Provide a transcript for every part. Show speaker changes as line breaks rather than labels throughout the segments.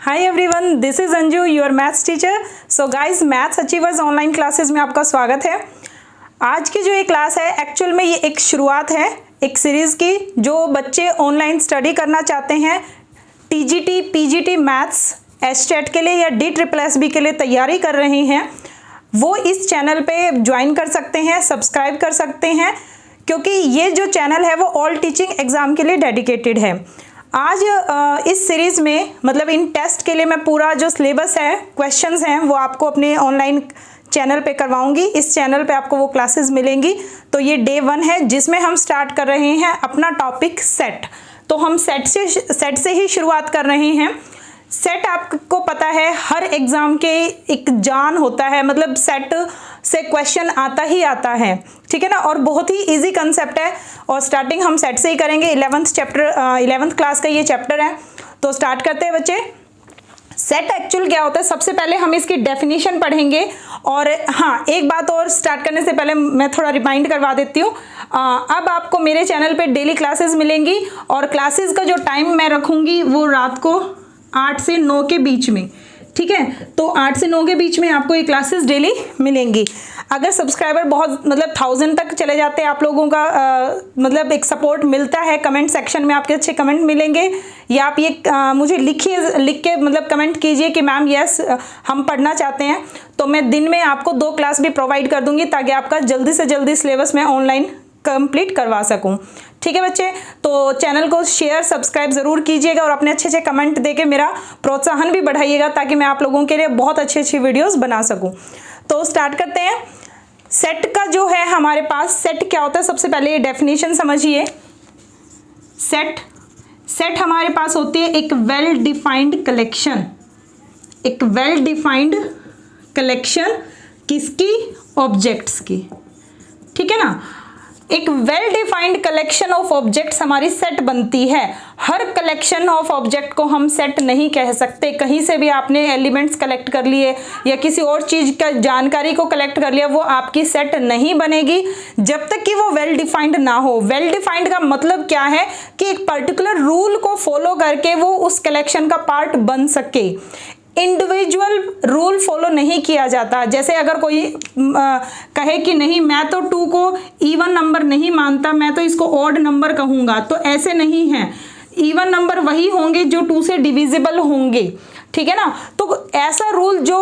Hi everyone, this is Anju, your maths teacher. So guys, maths achievers online classes में आपका स्वागत है। आज की जो ये क्लास है, एक्चुअल में ये एक शुरुआत है एक सीरीज़ की। जो बच्चे ऑनलाइन स्टडी करना चाहते हैं, टीजीटी, पीजीटी मैथ्स, एचटेट के लिए या DSSB के लिए तैयारी कर रहे हैं, वो इस चैनल पे ज्वाइन कर सकते हैं, सब्सक्राइब कर सकते हैं, क्योंकि ये जो चैनल है वो ऑल टीचिंग एग्ज़ाम के लिए डेडिकेटेड है। आज इस सीरीज़ में, मतलब इन टेस्ट के लिए, मैं पूरा जो सिलेबस है, क्वेश्चंस हैं, वो आपको अपने ऑनलाइन चैनल पे करवाऊंगी। इस चैनल पे आपको वो क्लासेस मिलेंगी। तो ये डे 1 है, जिसमें हम स्टार्ट कर रहे हैं अपना टॉपिक सेट। तो हम सेट से ही शुरुआत कर रहे हैं। सेट आपको पता है हर एग्ज़ाम के एक जान होता है, मतलब सेट से क्वेश्चन आता ही आता है, ठीक है ना। और बहुत ही इजी कंसेप्ट है और स्टार्टिंग हम सेट से ही करेंगे। 11th क्लास का ये चैप्टर है। तो स्टार्ट करते हैं बच्चे। सेट एक्चुअल क्या होता है, सबसे पहले हम इसकी डेफिनेशन पढ़ेंगे। और हाँ, एक बात और स्टार्ट करने से पहले मैं थोड़ा रिमाइंड करवा देती हूँ। अब आपको मेरे चैनल पे डेली क्लासेस मिलेंगी और क्लासेस का जो टाइम मैं रखूँगी वो रात को 8 से 9 के बीच में, ठीक है। तो 8 से 9 के बीच में आपको ये क्लासेस डेली मिलेंगी। अगर सब्सक्राइबर बहुत, मतलब 1000 तक चले जाते हैं, आप लोगों का मतलब एक सपोर्ट मिलता है, कमेंट सेक्शन में आपके अच्छे कमेंट मिलेंगे, या आप ये मुझे लिख के मतलब कमेंट कीजिए कि मैम यस हम पढ़ना चाहते हैं, तो मैं दिन में आपको 2 क्लास भी प्रोवाइड कर दूंगी, ताकि आपका जल्दी से जल्दी सिलेबस में ऑनलाइन कंप्लीट करवा सकूं। ठीक है बच्चे, तो चैनल को शेयर सब्सक्राइब ज़रूर कीजिएगा और अपने अच्छे कमेंट देके मेरा प्रोत्साहन भी बढ़ाइएगा, ताकि मैं आप लोगों के लिए बहुत अच्छी वीडियोस बना सकूं। तो स्टार्ट करते हैं। सेट का जो है हमारे पास, सेट क्या होता है, सबसे पहले ये डेफिनेशन समझिए। सेट हमारे पास होती है एक वेल डिफाइंड कलेक्शन। एक वेल डिफाइंड कलेक्शन किसकी? ऑब्जेक्ट्स की, ठीक है ना। एक well defined collection of objects हमारी सेट बनती है। हर कलेक्शन ऑफ ऑब्जेक्ट को हम सेट नहीं कह सकते। कहीं से भी आपने एलिमेंट्स कलेक्ट कर लिए या किसी और चीज का जानकारी को कलेक्ट कर लिया, वो आपकी सेट नहीं बनेगी जब तक कि वो वेल डिफाइंड ना हो। वेल डिफाइंड का मतलब क्या है कि एक पर्टिकुलर रूल को फॉलो करके वो उस कलेक्शन का पार्ट बन सके। इंडिविजुअल रूल फॉलो नहीं किया जाता। जैसे अगर कोई कहे कि नहीं, मैं तो 2 को इवन नंबर नहीं मानता, मैं तो इसको ऑड नंबर कहूँगा, तो ऐसे नहीं है। इवन नंबर वही होंगे जो 2 से डिविजिबल होंगे, ठीक है ना। तो ऐसा रूल जो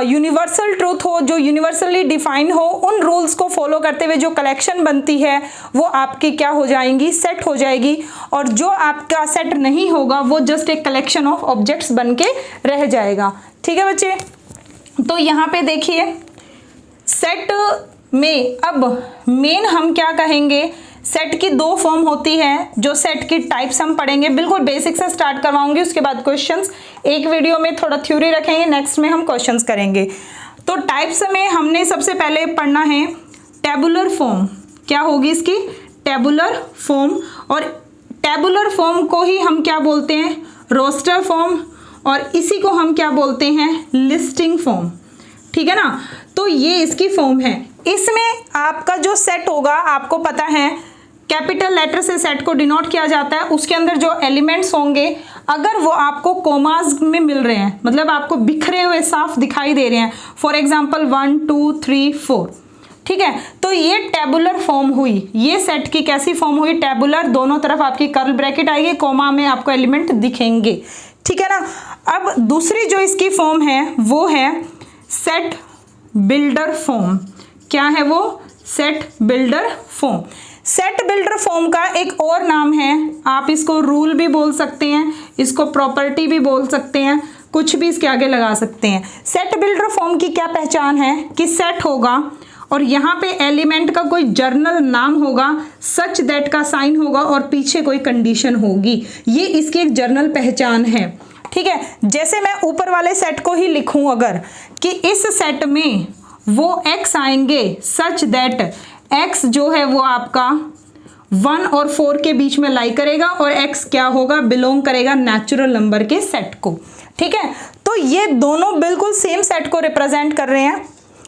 यूनिवर्सल ट्रूथ हो, जो यूनिवर्सली डिफाइन हो, उन रूल्स को फॉलो करते हुए जो कलेक्शन बनती है वो आपकी क्या हो जाएंगी? सेट हो जाएगी। और जो आपका सेट नहीं होगा वो जस्ट एक कलेक्शन ऑफ ऑब्जेक्ट्स बन के रह जाएगा, ठीक है बच्चे। तो यहाँ पे देखिए, सेट में अब मेन हम क्या कहेंगे, सेट की 2 फॉर्म होती है। जो सेट की टाइप्स हम पढ़ेंगे, बिल्कुल बेसिक से स्टार्ट करवाऊंगी, उसके बाद क्वेश्चंस। एक वीडियो में थोड़ा थ्योरी रखेंगे, नेक्स्ट में हम क्वेश्चंस करेंगे। तो टाइप्स में हमने सबसे पहले पढ़ना है टेबुलर फॉर्म। क्या होगी इसकी? Tabular form. और टेबुलर फॉर्म को ही हम क्या बोलते हैं? Roster form. और इसी को हम क्या बोलते हैं? लिस्टिंग फॉर्म, ठीक है ना। तो ये इसकी फॉर्म है। इसमें आपका जो सेट होगा, आपको पता है कैपिटल लेटर से सेट को डिनोट किया जाता है। उसके अंदर जो एलिमेंट्स होंगे, अगर वो आपको कोमास में मिल रहे हैं, मतलब आपको बिखरे हुए साफ दिखाई दे रहे हैं, फॉर एग्जांपल 1 2 3 4, ठीक है, तो ये टेबुलर फॉर्म हुई। ये सेट की कैसी फॉर्म हुई? टेबुलर। दोनों तरफ आपकी कर्ल ब्रैकेट आएगी, कोमा में आपको एलिमेंट दिखेंगे, ठीक है ना। अब दूसरी जो इसकी फॉर्म है वो है सेट बिल्डर फॉर्म। क्या है वो? Set builder form. Set builder form का एक और नाम है, आप इसको रूल भी बोल सकते हैं, इसको प्रॉपर्टी भी बोल सकते हैं, कुछ भी इसके आगे लगा सकते हैं। सेट बिल्डर फॉर्म की क्या पहचान है कि सेट होगा और यहाँ पे एलिमेंट का कोई जर्नल नाम होगा, सच दैट का साइन होगा और पीछे कोई कंडीशन होगी। ये इसकी एक जर्नल पहचान है, ठीक है। जैसे मैं ऊपर वाले सेट को ही लिखूं अगर, कि इस सेट में वो x आएंगे सच दैट x जो है वो आपका 1 और 4 के बीच में लाई करेगा, और x क्या होगा? बिलोंग करेगा नेचुरल नंबर के सेट को, ठीक है। तो ये दोनों बिल्कुल सेम सेट को रिप्रेजेंट कर रहे हैं।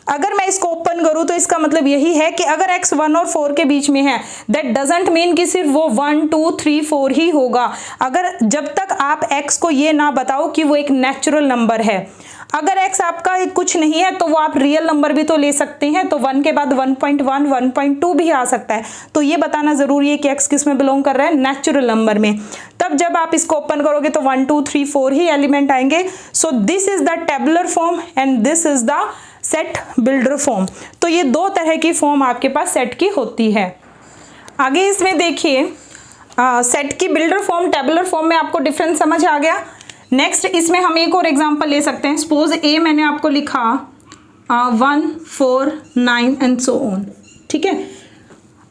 अगर मैं इसको ओपन करूं तो इसका मतलब यही है कि अगर x 1 और 4 के बीच में है, दैट डजंट मीन कि सिर्फ वो 1 2 3 4 ही होगा। अगर जब तक आप x को ये ना बताओ कि वो एक नेचुरल नंबर है। अगर x आपका कुछ नहीं है तो वो आप रियल नंबर भी तो ले सकते हैं, तो 1 के बाद 1.1 1.2 भी आ सकता है। तो ये बताना जरूरी है कि x किस में बिलोंग कर रहा है, नेचुरल नंबर में। तब जब आप इसको ओपन करोगे तो 1 2 3 4 ही एलिमेंट आएंगे। So this is the tabular form and this is the set builder form. तो ये दो तरह की फॉर्म आपके पास सेट की होती है। आगे इसमें देखिए सेट की बिल्डर फॉर्म टेबुलर फॉर्म में आपको डिफरेंस समझ आ गया। नेक्स्ट इसमें हम एक और एग्जांपल ले सकते हैं। सपोज ए मैंने आपको लिखा 1 4 9 एंड सो ऑन, ठीक है।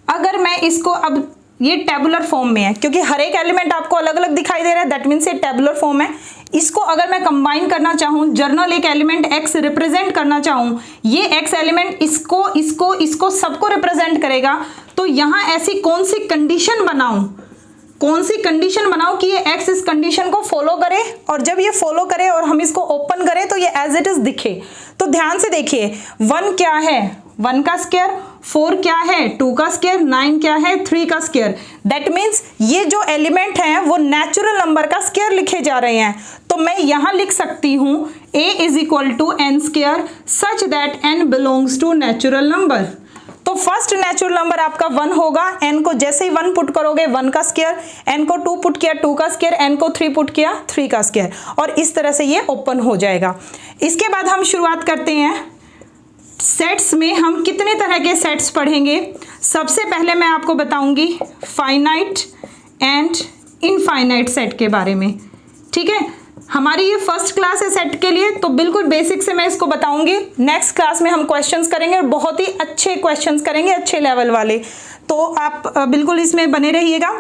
अगर मैं इसको, अब ये टेबुलर फॉर्म में है क्योंकि हर एक एलिमेंट आपको अलग अलग दिखाई दे रहा है, दैट मीन्स ये टेबुलर फॉर्म है। इसको अगर मैं कंबाइन करना चाहूँ, जर्नल एक एलिमेंट x रिप्रेजेंट करना चाहूँ, ये x एलिमेंट इसको सबको रिप्रेजेंट करेगा, तो यहाँ ऐसी कौन सी कंडीशन बनाऊं कि ये x इस कंडीशन को फॉलो करे, और जब ये फॉलो करे और हम इसको ओपन करें तो ये एज इट इज दिखे। तो ध्यान से देखिए, 1 क्या है 1 का स्क्वायर, 4 क्या है 2 का स्क्वायर, 9 क्या है 3 का स्क्वायर। दैट मीन्स ये जो एलिमेंट हैं वो नेचुरल नंबर का स्क्वायर लिखे जा रहे हैं। तो मैं यहां लिख सकती हूं a is equal to n square such that n belongs to natural number. तो फर्स्ट नेचुरल नंबर आपका 1 होगा, n को जैसे ही 1 पुट करोगे 1 का स्क्वायर, n को 2 पुट किया 2 का स्क्वायर, n को 3 पुट किया 3 का स्क्वायर, और इस तरह से ये ओपन हो जाएगा। इसके बाद हम शुरुआत करते हैं सेट्स में। हम कितने तरह के सेट्स पढ़ेंगे? सबसे पहले मैं आपको बताऊंगी फाइनाइट एंड इनफाइनाइट सेट के बारे में, ठीक है। हमारी ये फर्स्ट क्लास है सेट के लिए, तो बिल्कुल बेसिक से मैं इसको बताऊंगी। नेक्स्ट क्लास में हम क्वेश्चंस करेंगे और बहुत ही अच्छे क्वेश्चंस करेंगे, अच्छे लेवल वाले, तो आप बिल्कुल इसमें बने रहिएगा।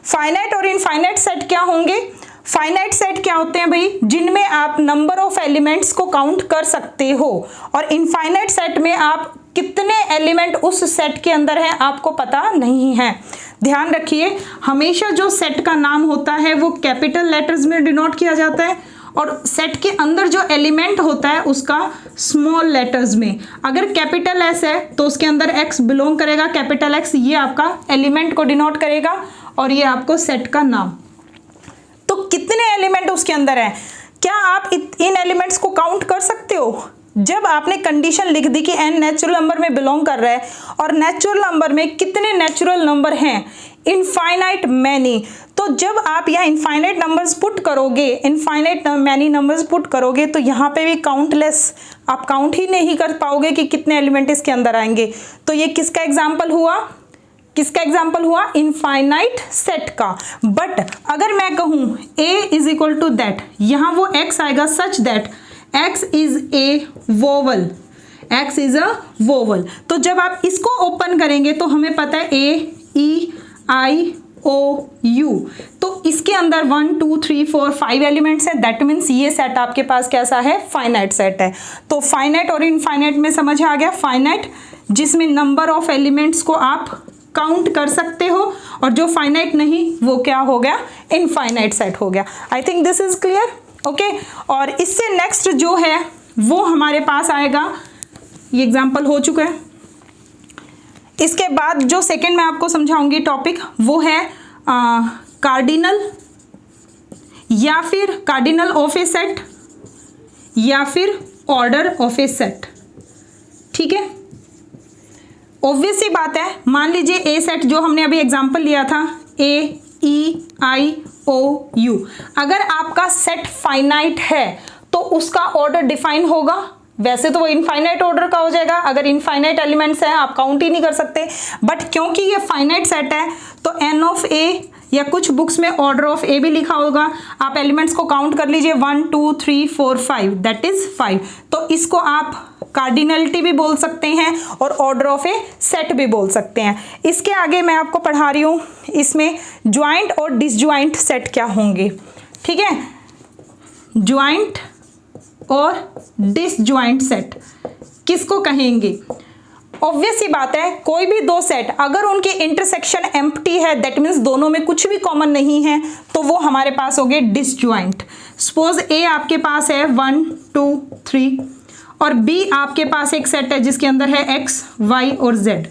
फाइनाइट और इनफाइनाइट सेट क्या होंगे? फाइनाइट सेट क्या होते हैं भाई? जिनमें आप नंबर ऑफ एलिमेंट्स को काउंट कर सकते हो, और इनफाइनाइट सेट में आप कितने एलिमेंट उस सेट के अंदर है आपको पता नहीं है। ध्यान रखिए, हमेशा जो सेट का नाम होता है वो कैपिटल लेटर्स में डिनोट किया जाता है, और सेट के अंदर जो एलिमेंट होता है उसका स्मॉल लेटर्स में। अगर कैपिटल एस है तो उसके अंदर एक्स बिलोंग करेगा, कैपिटल एक्स ये आपका एलिमेंट को डिनोट करेगा, और ये आपको सेट का नाम। तो कितने एलिमेंट उसके अंदर है, क्या आप इन एलिमेंट्स को काउंट कर सकते हो? जब आपने कंडीशन लिख दी कि n नेचुरल नंबर में बिलोंग कर रहा है, और नेचुरल नंबर में कितने नेचुरल नंबर हैं? Infinite many. तो जब आप यहाँ इनफाइनाइट नंबर्स पुट करोगे, इनफाइनाइट मैनी नंबर्स पुट करोगे, तो यहाँ पे भी काउंटलेस, आप काउंट ही नहीं कर पाओगे कि कितने एलिमेंट इसके अंदर आएंगे। तो ये किसका एग्जाम्पल हुआ? किसका एग्जाम्पल हुआ? इनफाइनाइट सेट का। बट अगर मैं कहूँ a is equal to that, यहाँ वो x आएगा such that x is a vowel, x is a vowel. तो जब आप इसको ओपन करेंगे तो हमें पता है A-E-I-O-U, तो इसके अंदर 1 2 3 4 5 एलिमेंट्स है। दैट मीन्स ये सेट आपके पास कैसा है? फाइनाइट सेट है। तो फाइनाइट और इनफाइनाइट में समझ आ गया। फाइनाइट जिसमें नंबर ऑफ एलिमेंट्स को आप काउंट कर सकते हो, और जो फाइनाइट नहीं वो क्या हो गया? इनफाइनाइट सेट हो गया। I think this is clear, okay. और इससे नेक्स्ट जो है वो हमारे पास आएगा, ये एग्जाम्पल हो चुका है। इसके बाद जो सेकंड मैं आपको समझाऊंगी टॉपिक वो है कार्डिनल, या फिर कार्डिनल ऑफ ए सेट, या फिर ऑर्डर ऑफ ए सेट, ठीक है। ऑब्वियस सी बात है, मान लीजिए ए सेट जो हमने अभी एग्जाम्पल लिया था A-E-I-O-U, अगर आपका सेट फाइनाइट है तो उसका ऑर्डर डिफाइन होगा। वैसे तो वो इनफाइनाइट ऑर्डर का हो जाएगा, अगर इनफाइनाइट एलिमेंट्स हैं आप काउंट ही नहीं कर सकते, बट क्योंकि ये फाइनाइट सेट है तो n ऑफ a, या कुछ बुक्स में ऑर्डर ऑफ ए भी लिखा होगा, आप एलिमेंट्स को काउंट कर लीजिए 1 2 3 4 5, दैट इज 5। तो इसको आप कार्डिनलिटी भी बोल सकते हैं और ऑर्डर ऑफ ए सेट भी बोल सकते हैं। इसके आगे मैं आपको पढ़ा रही हूँ, इसमें ज्वाइंट और डिसज्वाइंट सेट क्या होंगे, ठीक है। ज्वाइंट और डिसज्वाइंट सेट किसको कहेंगे? ऑब्वियस सी बात है, कोई भी दो सेट अगर उनके इंटरसेक्शन एम्प्टी है, दैट मीन्स दोनों में कुछ भी कॉमन नहीं है, तो वो हमारे पास हो गए डिसज्वाइंट। सपोज ए आपके पास है 1 2 3, और बी आपके पास एक सेट है जिसके अंदर है एक्स, वाई और जेड।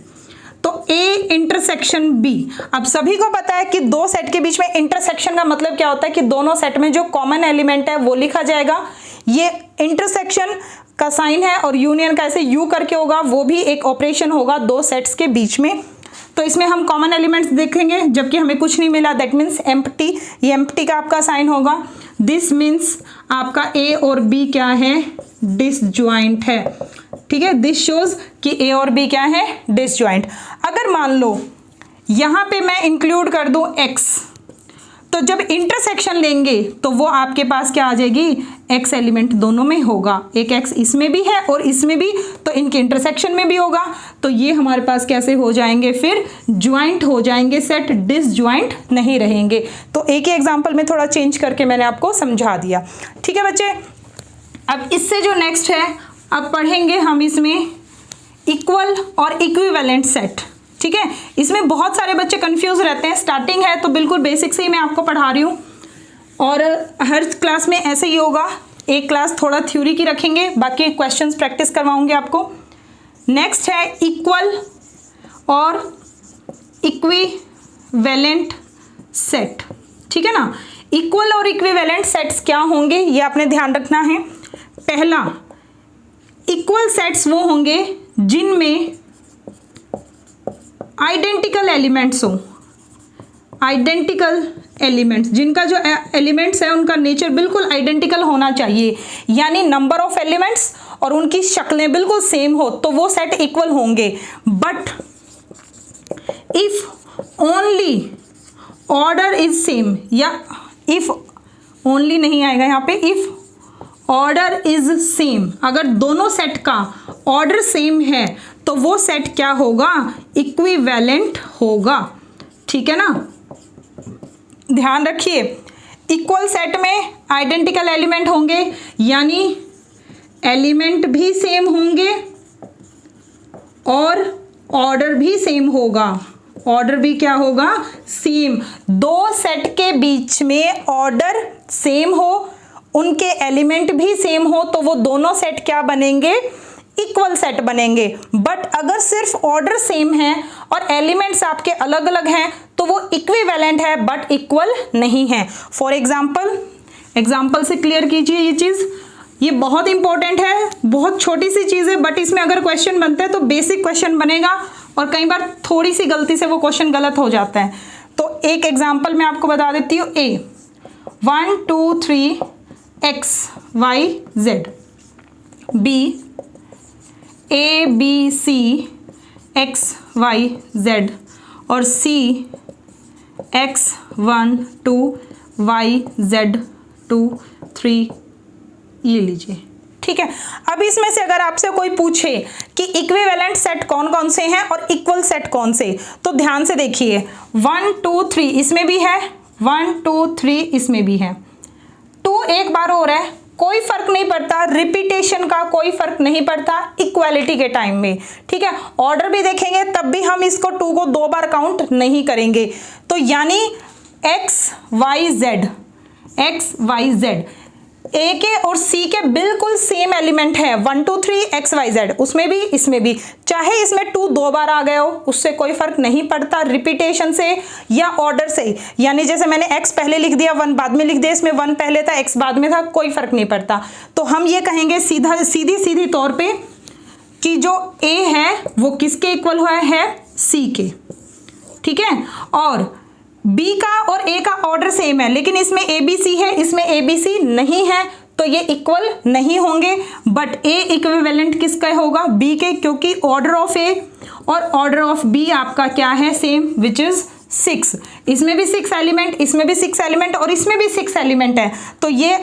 तो ए इंटरसेक्शन बी। अब सभी को पता है कि दो सेट के बीच में इंटरसेक्शन का मतलब क्या होता है कि दोनों सेट में जो कॉमन एलिमेंट है वो लिखा जाएगा। ये इंटरसेक्शन का साइन है और यूनियन का ऐसे यू करके होगा, वो भी एक ऑपरेशन होगा दो सेट्स के बीच में। तो इसमें हम कॉमन एलिमेंट्स देखेंगे जबकि हमें कुछ नहीं मिला, दैट मीन्स एम्प्टी। ये एम्प्टी का आपका साइन होगा। दिस मीन्स आपका ए और बी क्या है, डिसजॉइंट है। ठीक है, दिस शोज कि ए और बी क्या है, डिसजॉइंट। अगर मान लो यहां पे मैं इंक्लूड कर दूं एक्स, तो जब इंटरसेक्शन लेंगे तो वो आपके पास क्या आ जाएगी, एक्स एलिमेंट दोनों में होगा। एक एक्स इसमें भी है और इसमें भी, तो इनके इंटरसेक्शन में भी होगा। तो ये हमारे पास कैसे हो जाएंगे, फिर ज्वाइंट हो जाएंगे सेट, डिसज्वाइंट नहीं रहेंगे। तो एक ही एग्जांपल में थोड़ा चेंज करके मैंने आपको समझा दिया। ठीक है बच्चे, अब इससे जो नेक्स्ट है, अब पढ़ेंगे हम इसमें इक्वल और इक्विवेलेंट सेट। ठीक है, इसमें बहुत सारे बच्चे कंफ्यूज रहते हैं। स्टार्टिंग है तो बिल्कुल बेसिक से ही मैं आपको पढ़ा रही हूँ और हर क्लास में ऐसे ही होगा। एक क्लास थोड़ा थ्योरी की रखेंगे, बाकी क्वेश्चंस प्रैक्टिस करवाऊंगे आपको। नेक्स्ट है इक्वल और इक्विवेलेंट सेट। ठीक है ना, इक्वल और इक्विवेलेंट सेट्स क्या होंगे ये आपने ध्यान रखना है। पहला, इक्वल सेट्स वो होंगे जिनमें आइडेंटिकल एलिमेंट्स हो। आइडेंटिकल एलिमेंट्स, जिनका जो एलिमेंट्स है उनका नेचर बिल्कुल आइडेंटिकल होना चाहिए, यानी नंबर ऑफ एलिमेंट्स और उनकी शक्लें बिल्कुल सेम हो, तो वो सेट इक्वल होंगे। But if only order is same, या इफ ओनली नहीं आएगा यहाँ पे, इफ ऑर्डर इज सेम, अगर दोनों सेट का ऑर्डर सेम है तो वो सेट क्या होगा, इक्विवेलेंट होगा। ठीक है ना, ध्यान रखिए, इक्वल सेट में आइडेंटिकल एलिमेंट होंगे, यानी एलिमेंट भी सेम होंगे और ऑर्डर भी सेम होगा। ऑर्डर भी क्या होगा, सेम। दो सेट के बीच में ऑर्डर सेम हो, उनके एलिमेंट भी सेम हो, तो वो दोनों सेट क्या बनेंगे, इक्वल सेट बनेंगे। बट अगर सिर्फ ऑर्डर सेम है और एलिमेंट्स आपके अलग अलग हैं तो वो इक्विवेलेंट है बट इक्वल नहीं है। फॉर एग्जाम्पल से क्लियर कीजिए ये चीज, ये बहुत इंपॉर्टेंट है, बहुत छोटी सी चीज है बट इसमें अगर क्वेश्चन बनता है तो बेसिक क्वेश्चन बनेगा और कई बार थोड़ी सी गलती से वो क्वेश्चन गलत हो जाता है। तो एक एग्जाम्पल मैं आपको बता देती हूँ। A 1 2 3 X Y Z, B A B C X Y Z, और सी एक्स 1 2 वाई जेड 2 3, ये लीजिए। ठीक है, अब इसमें से अगर आपसे कोई पूछे कि इक्विवेलेंट सेट कौन कौन से हैं और इक्वल सेट कौन से, तो ध्यान से देखिए, 1 2 3 इसमें भी है, 1 2 3 इसमें भी है, 2 एक बार हो रहा है, कोई फर्क नहीं पड़ता, रिपीटेशन का कोई फर्क नहीं पड़ता इक्वालिटी के टाइम में। ठीक है, ऑर्डर भी देखेंगे तब भी हम इसको 2 को 2 बार काउंट नहीं करेंगे। तो यानी एक्स वाई जेड ए के और सी के बिल्कुल सेम एलिमेंट है, 1 2 3 एक्स वाई जेड, उसमें भी इसमें भी, चाहे इसमें 2 2 बार आ गए हो उससे कोई फर्क नहीं पड़ता, रिपीटेशन से या ऑर्डर से। यानी जैसे मैंने एक्स पहले लिख दिया 1 बाद में लिख दिया, इसमें 1 पहले था एक्स बाद में था, कोई फर्क नहीं पड़ता। तो हम ये कहेंगे सीधी तौर पे कि जो ए है वो किसके इक्वल हुआ है, सी के। ठीक है, और बी का और ए का ऑर्डर सेम है, लेकिन इसमें ए बी सी है, इसमें ए बी सी नहीं है, तो ये इक्वल नहीं होंगे। बट ए इक्विवेलेंट किसका होगा, बी के, क्योंकि ऑर्डर ऑफ ए और ऑर्डर ऑफ बी आपका क्या है, सेम, विच इज 6। इसमें भी 6 एलिमेंट, इसमें भी 6 एलिमेंट और इसमें भी 6 एलिमेंट है, तो ये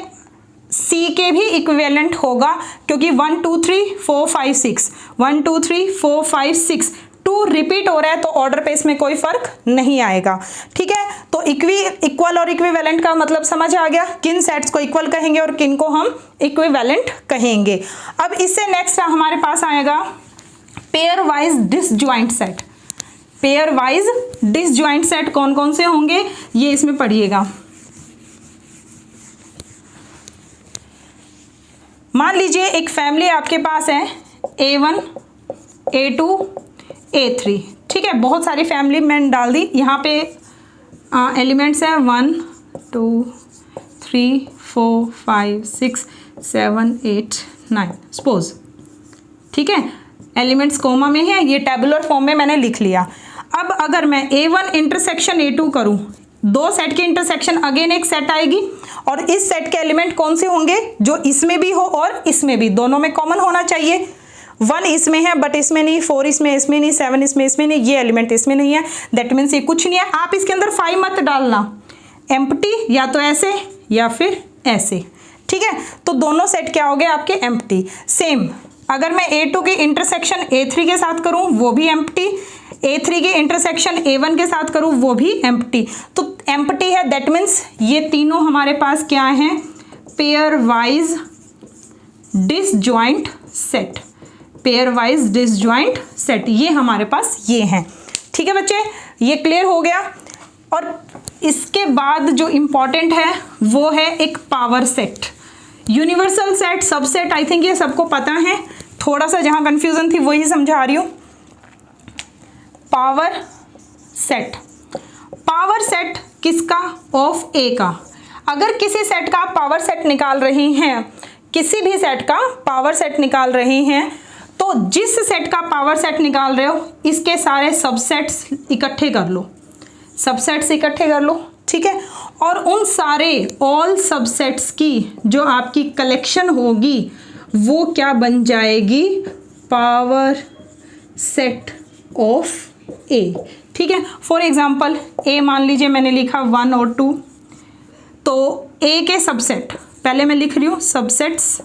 सी के भी इक्विवेलेंट होगा, क्योंकि 1 2 3 4 5 6 1 2 3 4 5 6 2 रिपीट हो रहा है, तो ऑर्डर पे इसमें कोई फर्क नहीं आएगा। ठीक है, तो इक्वल और इक्विवेलेंट का मतलब समझ आ गया, किन सेट्स को इक्वल कहेंगे और किन को हम इक्विवेलेंट कहेंगे। अब इससे नेक्स्ट हमारे पास आएगा pair wise disjoint set. Pair wise disjoint set कौन कौन से होंगे ये इसमें पढ़िएगा। मान लीजिए एक फैमिली आपके पास है A1 A2 A3, ठीक है, बहुत सारी फैमिली मैंने डाल दी। यहाँ पे एलिमेंट्स हैं 1 2 3 4 5 6 7 8 9 सपोज, ठीक है, एलिमेंट्स कोमा में है, ये टेबुलर फॉर्म में मैंने लिख लिया। अब अगर मैं A1 इंटरसेक्शन A2 करूँ, दो सेट के इंटरसेक्शन अगेन एक सेट आएगी, और इस सेट के एलिमेंट कौन से होंगे, जो इसमें भी हो और इसमें भी, दोनों में कॉमन होना चाहिए। 1 इसमें है बट इसमें नहीं, 4 इसमें नहीं, 7 इसमें नहीं, ये एलिमेंट इसमें नहीं है, दैट मीन्स ये कुछ नहीं है। आप इसके अंदर 5 मत डालना, एम्प्टी, या तो ऐसे या फिर ऐसे, ठीक है। तो दोनों सेट क्या हो गए आपके एम्प्टी। सेम अगर मैं A2 के इंटरसेक्शन A3 के साथ करूं वो भी एम्प्टी, A3 के इंटरसेक्शन A1 के साथ करूं वो भी एम्प्टी। तो एम्प्टी है, दैट मीन्स ये तीनों हमारे पास क्या हैं, pair wise disjoint set, pair wise disjoint set, ये हमारे पास ये हैं, ठीक है बच्चे, ये क्लियर हो गया। और इसके बाद जो इम्पॉर्टेंट है वो है एक power set, universal set, subset, I think ये सबको पता है, थोड़ा सा जहाँ कंफ्यूजन थी वही समझा रही हूँ। पावर सेट, पावर सेट किसका, ऑफ ए का। अगर किसी सेट का आप पावर सेट निकाल रहे हैं, किसी भी सेट का पावर सेट निकाल रहे हैं, तो जिस सेट का पावर सेट निकाल रहे हो इसके सारे सबसेट्स इकट्ठे कर लो, सबसेट्स इकट्ठे कर लो, ठीक है। और उन सारे ऑल सबसेट्स की जो आपकी कलेक्शन होगी वो क्या बन जाएगी, पावर सेट ऑफ ए, ठीक है। फॉर एग्जांपल ए मान लीजिए मैंने लिखा 1 और 2, तो ए के सबसेट, पहले मैं लिख रही हूँ सबसेट्स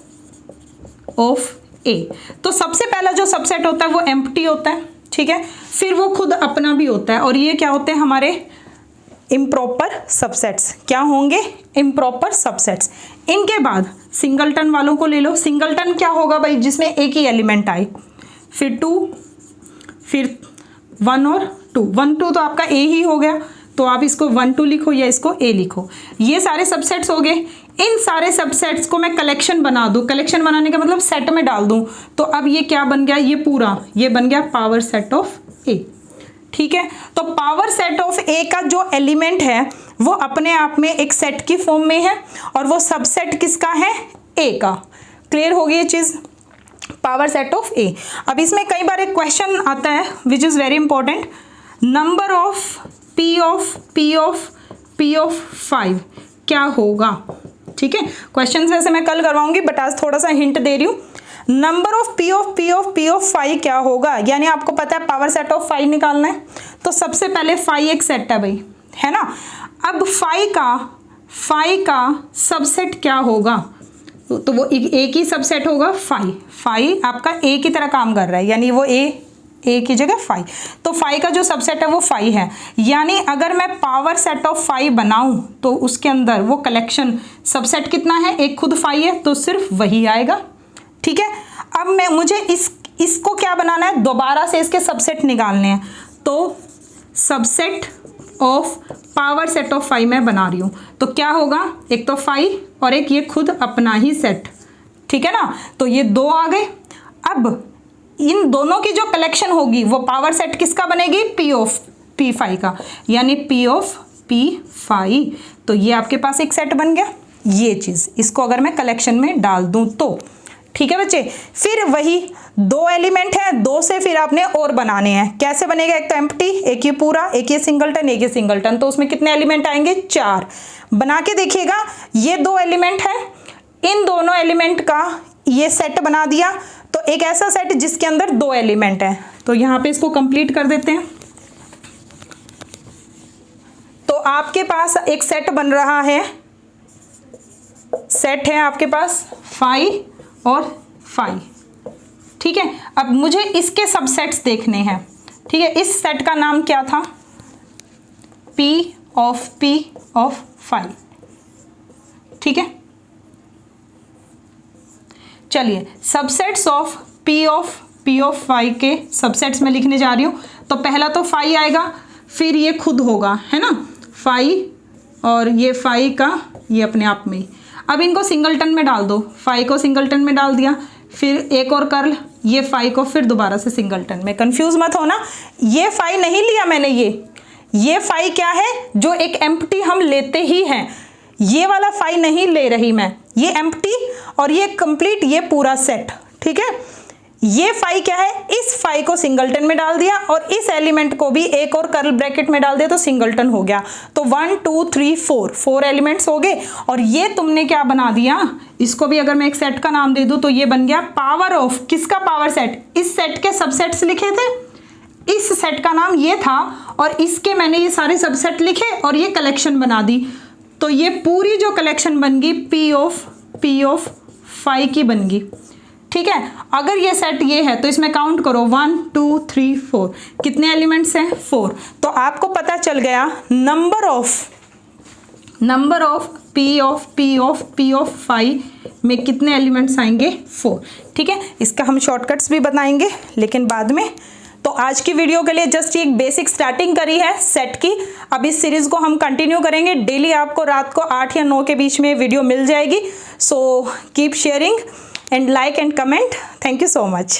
ऑफ ए, तो सबसे पहला जो सबसेट होता है वो एम्प्टी होता है, ठीक है, फिर वो खुद अपना भी होता है, और ये क्या होते हैं हमारे इम्प्रॉपर सबसेट्स, क्या होंगे, इम्प्रॉपर सबसेट्स। इनके बाद सिंगलटन वालों को ले लो, सिंगलटन क्या होगा भाई, जिसमें एक ही एलिमेंट आए, फिर 2, फिर 1 और 2, 1 2 तो आपका ए ही हो गया, तो आप इसको 1 2 लिखो या इसको ए लिखो, ये सारे सबसेट्स हो गए। इन सारे सबसेट्स को मैं कलेक्शन बना दूं, कलेक्शन बनाने का मतलब सेट में डाल दूं, तो अब ये क्या बन गया, ये पूरा ये बन गया पावर सेट ऑफ ए, ठीक है। तो पावर सेट ऑफ ए का जो एलिमेंट है वो अपने आप में एक सेट की फॉर्म में है, और वो सबसेट किसका है, ए का। क्लियर हो गई ये चीज, पावर सेट ऑफ ए। अब इसमें कई बार एक क्वेश्चन आता है which is very important, number of P of 5 क्या होगा, ठीक है। क्वेश्चन वैसे मैं कल करवाऊंगी बट आज थोड़ा सा हिंट दे रही हूँ। नंबर ऑफ पी ऑफ 5 क्या होगा, यानी आपको पता है पावर सेट ऑफ 5 निकालना है, तो सबसे पहले 5 एक सेट है भाई, है ना। अब 5 का सबसेट क्या होगा, तो वो एक ही सबसेट होगा 5 आपका ए की तरह काम कर रहा है, यानी वो ए की जगह 5, तो 5 का जो सबसेट है वो 5 है। यानी अगर मैं पावर सेट ऑफ 5 बनाऊं तो उसके अंदर वो कलेक्शन सबसेट कितना है, एक खुद 5 है, तो सिर्फ वही आएगा, ठीक है। अब मुझे इसको क्या बनाना है, दोबारा से इसके सबसेट निकालने हैं, तो subset of power set of 5 मैं बना रही हूँ, तो क्या होगा, एक तो 5 और एक ये खुद अपना ही सेट, ठीक है ना, तो ये 2 आ गए। अब इन दोनों की जो कलेक्शन होगी वो पावर सेट किसका बनेगी, पी ऑफ P5 का, यानी पी ऑफ P5, तो ये आपके पास एक सेट बन गया। ये चीज़ इसको अगर मैं कलेक्शन में डाल दूं तो, ठीक है बच्चे। फिर वही 2 एलिमेंट है, 2 से फिर आपने और बनाने हैं, कैसे बनेगा, एक तो एम्प्टी, एक ये पूरा, एक ये सिंगलटन, एक ये सिंगलटन, तो उसमें कितने एलिमेंट आएंगे, 4। बना के देखिएगा, ये 2 एलिमेंट है, इन दोनों एलिमेंट का ये सेट बना दिया, तो एक ऐसा सेट जिसके अंदर 2 एलिमेंट है, तो यहाँ पे इसको कंप्लीट कर देते हैं। तो आपके पास एक सेट बन रहा है, सेट है आपके पास 5 और 5, ठीक है। अब मुझे इसके सबसेट्स देखने हैं, ठीक है। इस सेट का नाम क्या था, P ऑफ 5, ठीक है। चलिए सबसेट्स ऑफ P ऑफ 5 के सबसेट्स में लिखने जा रही हूँ, तो पहला तो 5 आएगा, फिर ये खुद होगा, है ना, 5 और ये 5 का ये अपने आप में। अब इनको सिंगलटन में डाल दो, फाई को सिंगलटन में डाल दिया, फिर एक और कर्ल, ये फाई को फिर दोबारा से सिंगलटन में। कंफ्यूज मत होना, ये फाई नहीं लिया मैंने, ये फाई क्या है, जो एक एम्प्टी हम लेते ही हैं, ये वाला फाई नहीं ले रही मैं, ये एम्प्टी और ये कंप्लीट, ये पूरा सेट, ठीक है। ये फाई क्या है, इस फाई को सिंगलटन में डाल दिया और इस एलिमेंट को भी एक और कर्ल ब्रैकेट में डाल दिया तो सिंगलटन हो गया। तो 1 2 3 4 एलिमेंट्स हो गए। और ये तुमने क्या बना दिया, इसको भी अगर मैं एक सेट का नाम दे दूं तो ये बन गया पावर ऑफ, किसका पावर सेट, इस सेट के सबसेट्स लिखे थे, इस सेट का नाम ये था और इसके मैंने ये सारे सबसेट लिखे और ये कलेक्शन बना दी। तो ये पूरी जो कलेक्शन बन गई पी ऑफ फाई की बन गई, ठीक है। अगर ये सेट ये है तो इसमें काउंट करो 1 2 3 4, कितने एलिमेंट्स हैं, 4। तो आपको पता चल गया number of P of phi में कितने एलिमेंट्स आएंगे, 4, ठीक है। इसका हम शॉर्टकट्स भी बताएंगे लेकिन बाद में। तो आज की वीडियो के लिए जस्ट एक बेसिक स्टार्टिंग करी है सेट की। अब इस सीरीज को हम कंटिन्यू करेंगे, डेली आपको रात को 8 या 9 के बीच में वीडियो मिल जाएगी। So keep sharing and like and comment. Thank you so much.